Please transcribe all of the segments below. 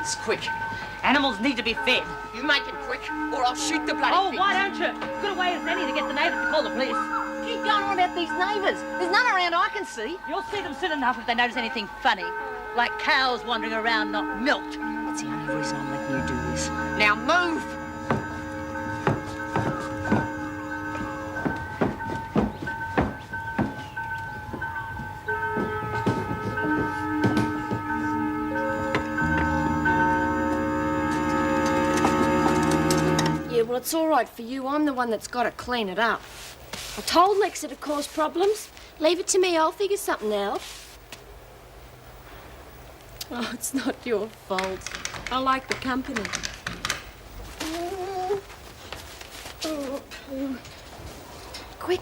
pigs, quick. Animals need to be fed. You make it quick, or I'll shoot the bloody Oh, pigs. why don't you? Good a way as any to get the neighbours to call the police. Keep going on about these neighbours. There's none around I can see. You'll see them soon enough if they notice anything funny, like cows wandering around not milked. That's the only reason I'm letting you do this. Now move! Yeah, well, it's all right for you. I'm the one that's got to clean it up. I told Lex it'd cause problems. Leave it to me. I'll figure something out. Oh, it's not your fault. I like the company. Quick.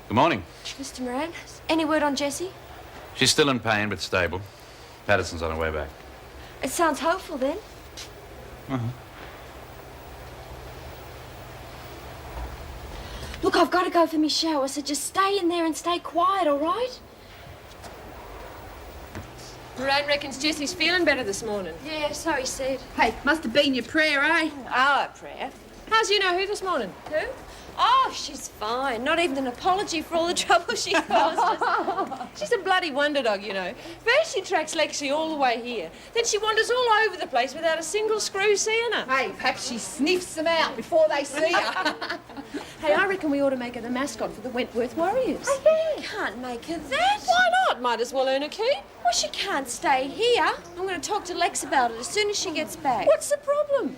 Good morning. Mr. Moran, any word on Jessie? She's still in pain, but stable. Patterson's on her way back. It sounds hopeful, then. Look, I've got to go for me shower, so just stay in there and stay quiet, all right? Moran reckons Jessie's feeling better this morning. Yeah, so he said. Hey, must have been your prayer, eh? Our prayer. How's you know who this morning? Who? Oh, she's fine. Not even an apology for all the trouble she caused us. She's a bloody wonder dog, you know. First she tracks Lexi all the way here. Then she wanders all over the place without a single screw seeing her. Hey, perhaps she sniffs them out before they see her. Hey, I reckon we ought to make her the mascot for the Wentworth Warriors. You can't make her that. Why not? Might as well earn a keep. Well, she can't stay here. I'm going to talk to Lex about it as soon as she gets back. What's the problem?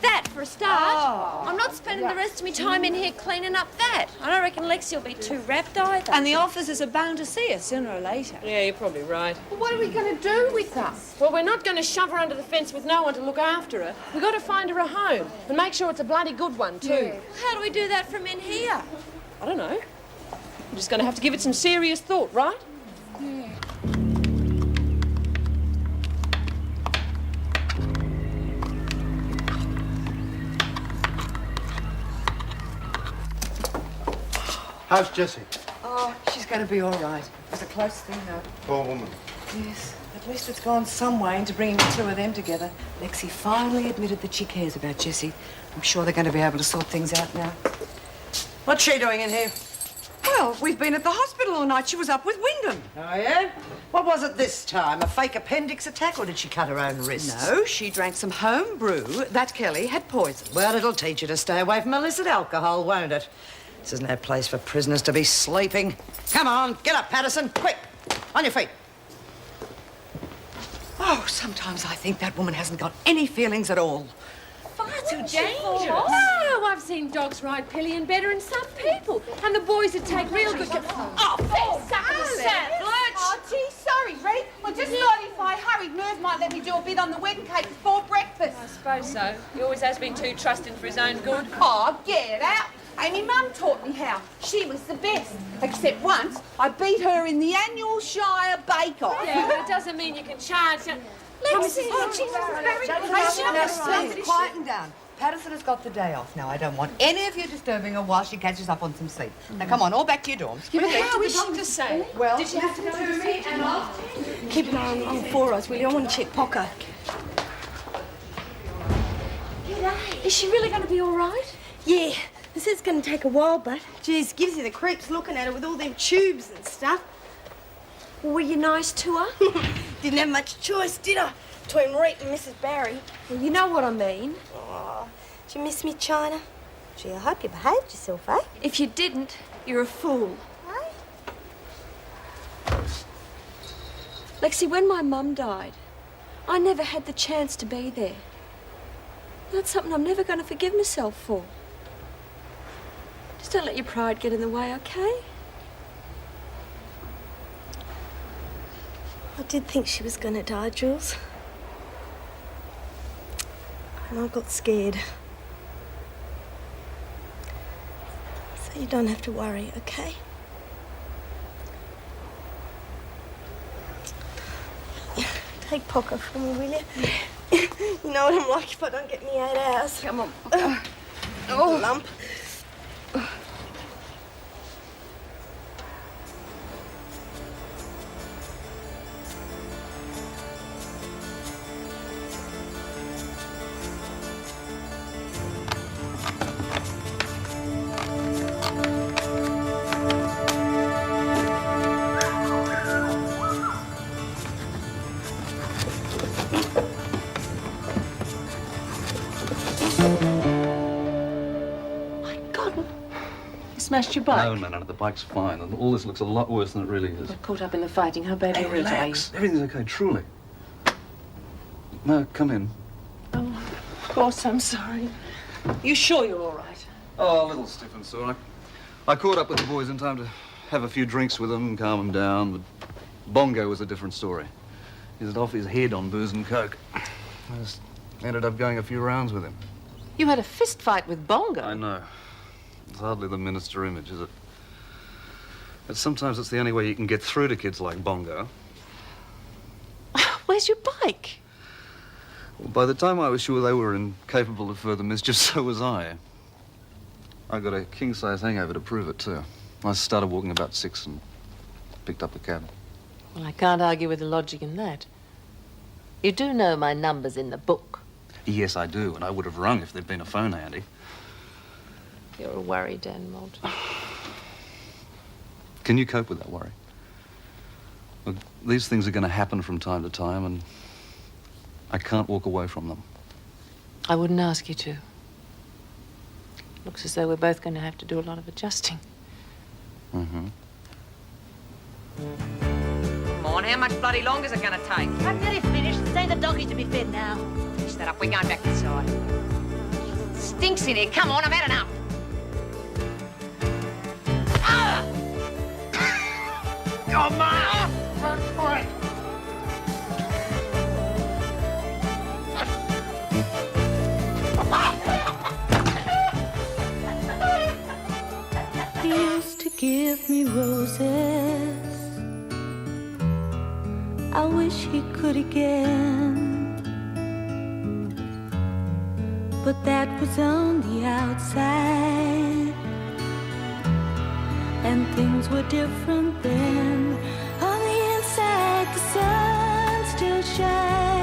That, for a start. I'm not spending the rest of my time in here cleaning up that. I don't reckon Lexi will be too wrapped either. And the officers are bound to see her sooner or later. Yeah, you're probably right. Well, what are we going to do with her? Well, we're not going to shove her under the fence with no one to look after her. We've got to find her a home and make sure it's a bloody good one, too. How do we do that from in here? I don't know. I'm just going to have to give it some serious thought, right? How's Jessie? Oh, she's going to be all right. It was a close thing, though. Poor woman. Yes, at least it's gone some way into bringing the two of them together. Lexi finally admitted that she cares about Jessie. I'm sure they're going to be able to sort things out now. What's she doing in here? Well, we've been at the hospital all night. She was up with Wyndham. Oh, yeah? What was it this time? A fake appendix attack, or did she cut her own wrists? No, she drank some home brew. That Kelly had poison. Well, it'll teach you to stay away from illicit alcohol, won't it? This isn't no place for prisoners to be sleeping. Come on, get up, Patterson. Quick, on your feet. Oh, sometimes I think that woman hasn't got any feelings at all. Far too dangerous. Oh, I've seen dogs ride pillion better than some people. And the boys would take real good care. Oh, Oh, gee, sorry, Reed. Well, just thought if I hurried, Merv might let me do a bit on the wedding cake before breakfast. I suppose so. He always has been too trusting for his own good. Oh, get it out. Amy Mum taught me how. She was the best. Except once, I beat her in the annual Shire bake-off. Yeah, but it doesn't mean you can charge. Lexi, she's very patient. Quieten down. Patterson has got the day off now. I don't want any of you disturbing her while she catches up on some sleep. Now, come on, all back to your dorms. But how did the doctor say? Well, did she have to go to me and off? Keep an eye on all four of us, will you? I want to check Pocker. Is she really going to be all right? Yeah, this is going to take a while, but geez, gives you the creeps looking at her with all them tubes and stuff. Well, were you nice to her? Didn't have much choice, did I? Between Reet and Mrs. Barry. Well, you know what I mean. Oh, did you miss me, China? Gee, I hope you behaved yourself, eh? If you didn't, you're a fool. Eh? Lexi, when my mum died, I never had the chance to be there. That's something I'm never going to forgive myself for. Just don't let your pride get in the way, okay? I did think she was going to die, Jules. And I got scared. So you don't have to worry, okay? Take Pocker from me, will you? You know what I'm like if I don't get me 8 hours. Come on. lump. Smashed your bike? No, the bike's fine. And all this looks a lot worse than it really is. Got caught up in the fighting. How badly Hey, hurt are you? relax. Everything's okay, truly. No, come in. Oh, of course, I'm sorry. You sure you're all right? Oh, a little stiff and sore. I caught up with the boys in time to have a few drinks with them and calm them down. But Bongo was a different story. He's off his head on booze and coke. I just ended up going a few rounds with him. You had a fist fight with Bongo. I know. It's hardly the minister image, is it? But sometimes it's the only way you can get through to kids like Bongo. Where's your bike? Well, by the time I was sure they were incapable of further mischief, so was I. I got a king-size hangover to prove it, too. I started walking about 6 and picked up a cab. Well, I can't argue with the logic in that. You do know my number's in the book. Yes, I do, and I would have rung if there'd been a phone handy. You're a worry, Dan Moult. Can you cope with that worry? Look, these things are going to happen from time to time, and I can't walk away from them. I wouldn't ask you to. Looks as though we're both going to have to do a lot of adjusting. Mm-hmm. Come on, how much bloody longer is it going to take? I'm nearly finished. Say the doggies to be fed now. Finish that up. We're going back inside. Stinks in here. Come on, I've had enough. Oh, Ma! He used to give me roses. I wish he could again. But that was on the outside, and things were different then. On the inside, the sun still shines.